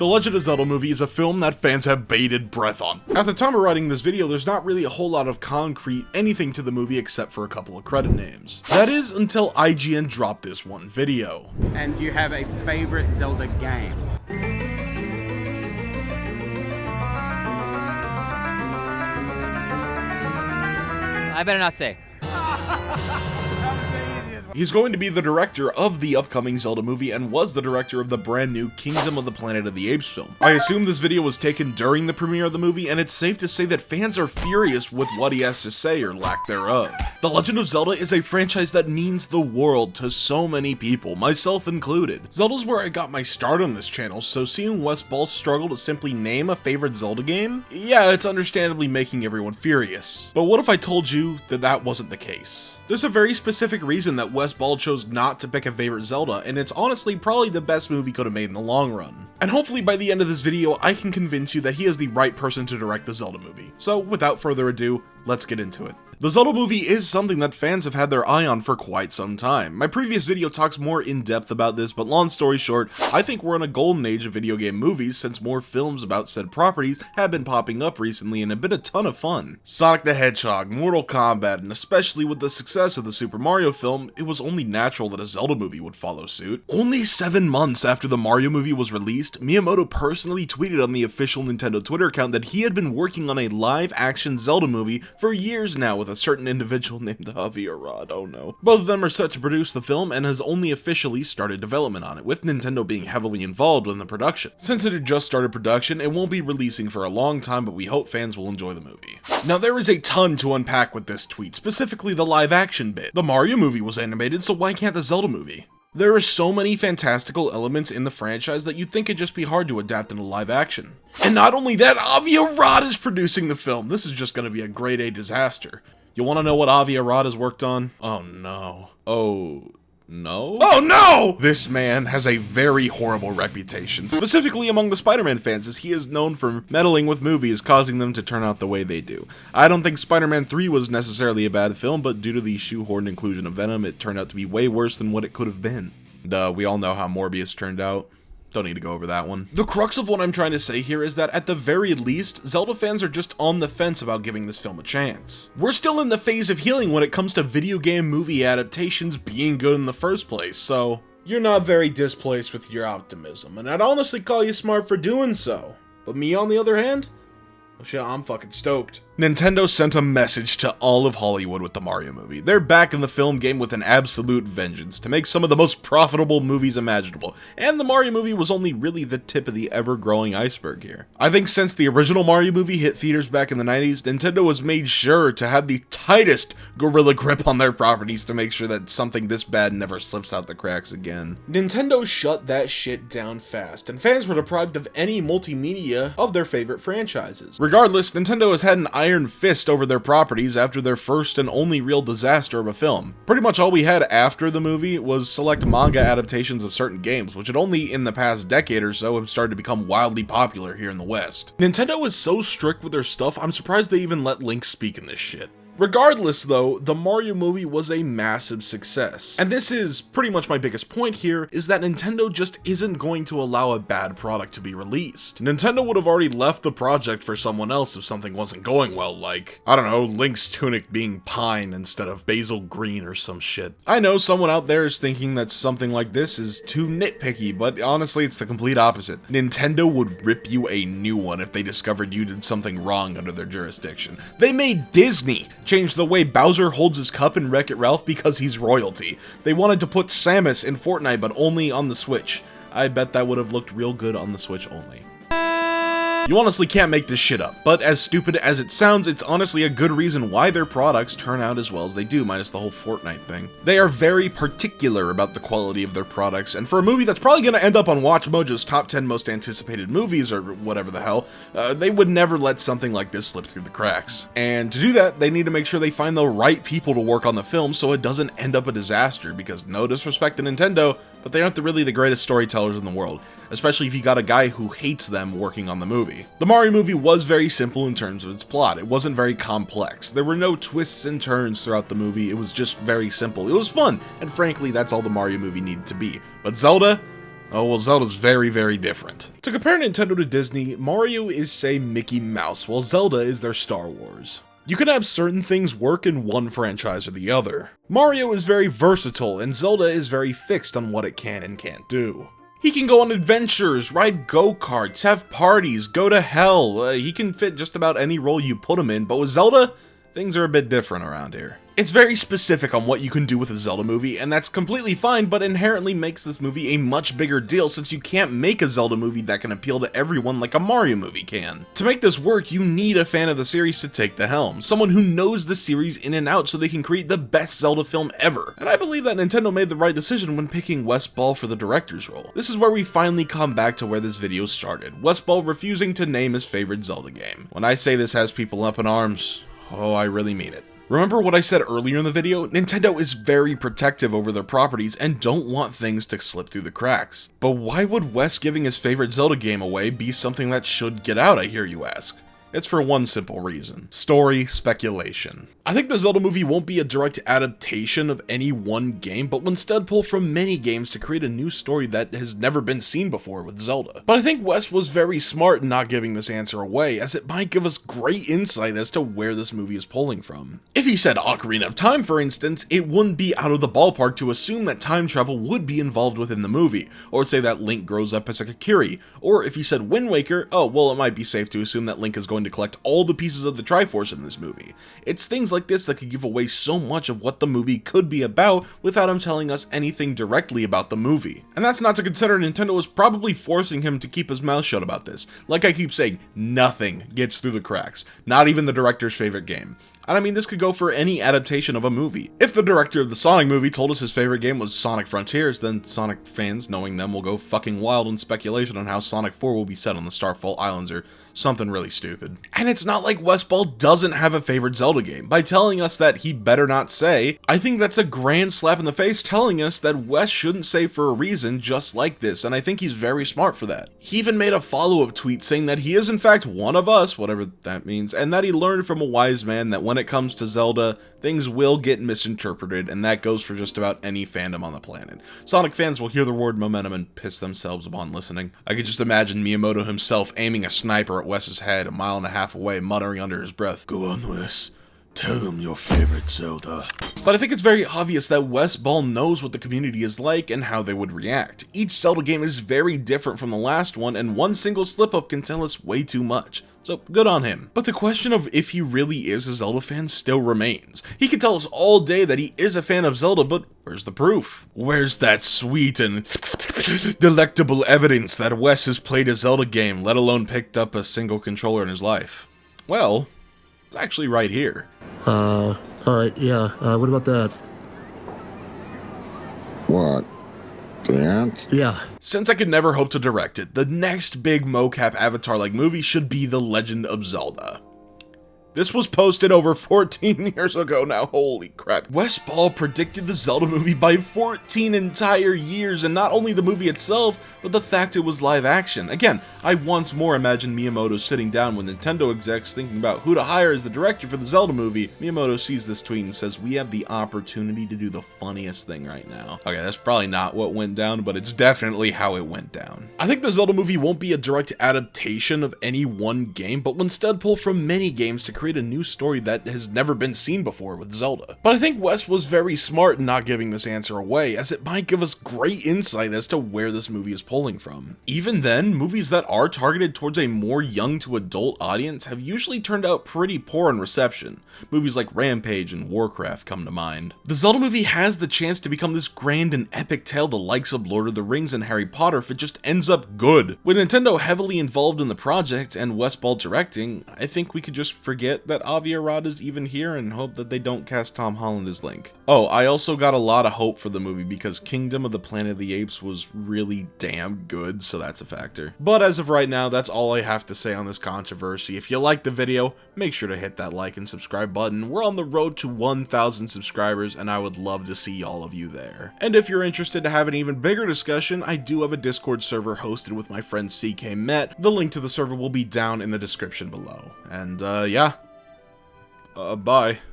The Legend of Zelda movie is a film that fans have bated breath on. At the time of writing this video, there's not really a whole lot of concrete anything to the movie except for a couple of credit names. That is until IGN dropped this one video. And do you have a favorite Zelda game? I better not say. He's going to be the director of the upcoming Zelda movie and was the director of the brand new Kingdom of the Planet of the Apes film. I assume this video was taken during the premiere of the movie, and it's safe to say that fans are furious with what he has to say or lack thereof. The Legend of Zelda is a franchise that means the world to so many people, myself included. Zelda's where I got my start on this channel, so seeing Wes Ball struggle to simply name a favorite Zelda game? Yeah, it's understandably making everyone furious. But what if I told you that that wasn't the case? There's a very specific reason that Wes Ball chose not to pick a favorite Zelda, and it's honestly probably the best movie he could have made in the long run. And hopefully by the end of this video, I can convince you that he is the right person to direct the Zelda movie. So without further ado, let's get into it. The Zelda movie is something that fans have had their eye on for quite some time. My previous video talks more in depth about this, but long story short, I think we're in a golden age of video game movies since more films about said properties have been popping up recently and have been a ton of fun. Sonic the Hedgehog, Mortal Kombat, and especially with the success of the Super Mario film, it was only natural that a Zelda movie would follow suit. Only 7 months after the Mario movie was released, Miyamoto personally tweeted on the official Nintendo Twitter account that he had been working on a live-action Zelda movie for years now with a certain individual named Javier Rod, oh no. Both of them are set to produce the film and has only officially started development on it, with Nintendo being heavily involved in the production. Since it had just started production, it won't be releasing for a long time, but we hope fans will enjoy the movie. Now there is a ton to unpack with this tweet, specifically the live action bit. The Mario movie was animated, so why can't the Zelda movie? There are so many fantastical elements in the franchise that you'd think it'd just be hard to adapt into live action. And not only that, Javier Rod is producing the film. This is just gonna be a grade A disaster. You wanna know what Javier Rod has worked on? Oh no. Oh no? Oh no! This man has a very horrible reputation, specifically among the Spider-Man fans, as he is known for meddling with movies, causing them to turn out the way they do. I don't think Spider-Man 3 was necessarily a bad film, but due to the shoehorned inclusion of Venom, it turned out to be way worse than what it could have been. And we all know how Morbius turned out. Don't need to go over that one. The crux of what I'm trying to say here is that at the very least, Zelda fans are just on the fence about giving this film a chance. We're still in the phase of healing when it comes to video game movie adaptations being good in the first place, so you're not very displaced with your optimism, and I'd honestly call you smart for doing so. But me, on the other hand, well, shit, I'm fucking stoked. Nintendo sent a message to all of Hollywood with the Mario movie. They're back in the film game with an absolute vengeance to make some of the most profitable movies imaginable, and the Mario movie was only really the tip of the ever-growing iceberg here. I think since the original Mario movie hit theaters back in the 90s, Nintendo has made sure to have the tightest gorilla grip on their properties to make sure that something this bad never slips out the cracks again. Nintendo shut that shit down fast, and fans were deprived of any multimedia of their favorite franchises. Regardless, Nintendo has had an iron fist over their properties after their first and only real disaster of a film. Pretty much all we had after the movie was select manga adaptations of certain games, which had only in the past decade or so have started to become wildly popular here in the West. Nintendo is so strict with their stuff, I'm surprised they even let Link speak in this shit. Regardless though, the Mario movie was a massive success. And this is pretty much my biggest point here, is that Nintendo just isn't going to allow a bad product to be released. Nintendo would have already left the project for someone else if something wasn't going well, like, I don't know, Link's tunic being pine instead of basil green or some shit. I know someone out there is thinking that something like this is too nitpicky, but honestly it's the complete opposite. Nintendo would rip you a new one if they discovered you did something wrong under their jurisdiction. They made Disney change the way Bowser holds his cup in Wreck-It Ralph because he's royalty. They wanted to put Samus in Fortnite, but only on the Switch. I bet that would have looked real good on the Switch only. You honestly can't make this shit up, but as stupid as it sounds, it's honestly a good reason why their products turn out as well as they do, minus the whole Fortnite thing. They are very particular about the quality of their products, and for a movie that's probably gonna end up on WatchMojo's top 10 most anticipated movies, or whatever the hell, they would never let something like this slip through the cracks. And to do that, they need to make sure they find the right people to work on the film so it doesn't end up a disaster, because no disrespect to Nintendo, but they aren't really the greatest storytellers in the world, especially if you got a guy who hates them working on the movie. The Mario movie was very simple in terms of its plot. It wasn't very complex. There were no twists and turns throughout the movie. It was just very simple. It was fun, and frankly, that's all the Mario movie needed to be. But Zelda? Oh, well, Zelda's very different. To compare Nintendo to Disney, Mario is, say, Mickey Mouse, while Zelda is their Star Wars. You can have certain things work in one franchise or the other. Mario is very versatile, and Zelda is very fixed on what it can and can't do. He can go on adventures, ride go-karts, have parties, go to hell. He can fit just about any role you put him in, but with Zelda, things are a bit different around here. It's very specific on what you can do with a Zelda movie, and that's completely fine, but inherently makes this movie a much bigger deal since you can't make a Zelda movie that can appeal to everyone like a Mario movie can. To make this work, you need a fan of the series to take the helm, someone who knows the series in and out so they can create the best Zelda film ever. And I believe that Nintendo made the right decision when picking Wes Ball for the director's role. This is where we finally come back to where this video started, Wes Ball refusing to name his favorite Zelda game. When I say this has people up in arms, oh, I really mean it. Remember what I said earlier in the video? Nintendo is very protective over their properties and don't want things to slip through the cracks. But why would Wes giving his favorite Zelda game away be something that should get out, I hear you ask? It's for one simple reason. Story speculation. I think the Zelda movie won't be a direct adaptation of any one game, but will instead pull from many games to create a new story that has never been seen before with Zelda. But I think Wes was very smart in not giving this answer away, as it might give us great insight as to where this movie is pulling from. If he said Ocarina of Time, for instance, it wouldn't be out of the ballpark to assume that time travel would be involved within the movie, or say that Link grows up as a Kakiri, or if he said Wind Waker, oh well, it might be safe to assume that Link is going to collect all the pieces of the Triforce in this movie. It's things like this that could give away so much of what the movie could be about without him telling us anything directly about the movie. And that's not to consider Nintendo was probably forcing him to keep his mouth shut about this. Like I keep saying, nothing gets through the cracks, not even the director's favorite game. And I mean, this could go for any adaptation of a movie. If the director of the Sonic movie told us his favorite game was Sonic Frontiers, then Sonic fans, knowing them, will go fucking wild in speculation on how Sonic 4 will be set on the Starfall Islands or something really stupid. And it's not like Wes Ball doesn't have a favorite Zelda game. By telling us that he better not say, I think that's a grand slap in the face telling us that Wes shouldn't say for a reason just like this, and I think he's very smart for that. He even made a follow-up tweet saying that he is in fact one of us, whatever that means, and that he learned from a wise man that when it comes to Zelda, things will get misinterpreted, and that goes for just about any fandom on the planet. Sonic fans will hear the word momentum and piss themselves upon listening. I could just imagine Miyamoto himself aiming a sniper at Wes's head a mile and a half away, muttering under his breath, "Go on, Wes. Tell them your favorite Zelda." But I think it's very obvious that Wes Ball knows what the community is like and how they would react. Each Zelda game is very different from the last one, and one single slip-up can tell us way too much. So, good on him. But the question of if he really is a Zelda fan still remains. He can tell us all day that he is a fan of Zelda, but where's the proof? Where's that sweet and delectable evidence that Wes has played a Zelda game, let alone picked up a single controller in his life? Well, it's actually right here. Alright, yeah, what about that? What? The ant? Yeah. Since I could never hope to direct it, the next big mocap Avatar-like movie should be The Legend of Zelda. This was posted over 14 years ago now, holy crap. Wes Ball predicted the Zelda movie by 14 entire years, and not only the movie itself, but the fact it was live action. Again, I once more imagine Miyamoto sitting down with Nintendo execs thinking about who to hire as the director for the Zelda movie. Miyamoto sees this tweet and says, "We have the opportunity to do the funniest thing right now." Okay, that's probably not what went down, but it's definitely how it went down. I think the Zelda movie won't be a direct adaptation of any one game, but will instead pull from many games to create a new story that has never been seen before with Zelda. But I think Wes was very smart in not giving this answer away, as it might give us great insight as to where this movie is pulling from. Even then, movies that are targeted towards a more young to adult audience have usually turned out pretty poor in reception. Movies like Rampage and Warcraft come to mind. The Zelda movie has the chance to become this grand and epic tale the likes of Lord of the Rings and Harry Potter if it just ends up good. With Nintendo heavily involved in the project and Wes Ball directing, I think we could just forget that Avi Arad is even here and hope that they don't cast Tom Holland as Link. Oh, I also got a lot of hope for the movie because Kingdom of the Planet of the Apes was really damn good, so that's a factor. But as of right now, that's all I have to say on this controversy. If you liked the video, make sure to hit that like and subscribe button. We're on the road to 1,000 subscribers, and I would love to see all of you there. And if you're interested to have an even bigger discussion, I do have a Discord server hosted with my friend CK Met. The link to the server will be down in the description below. And yeah. Bye.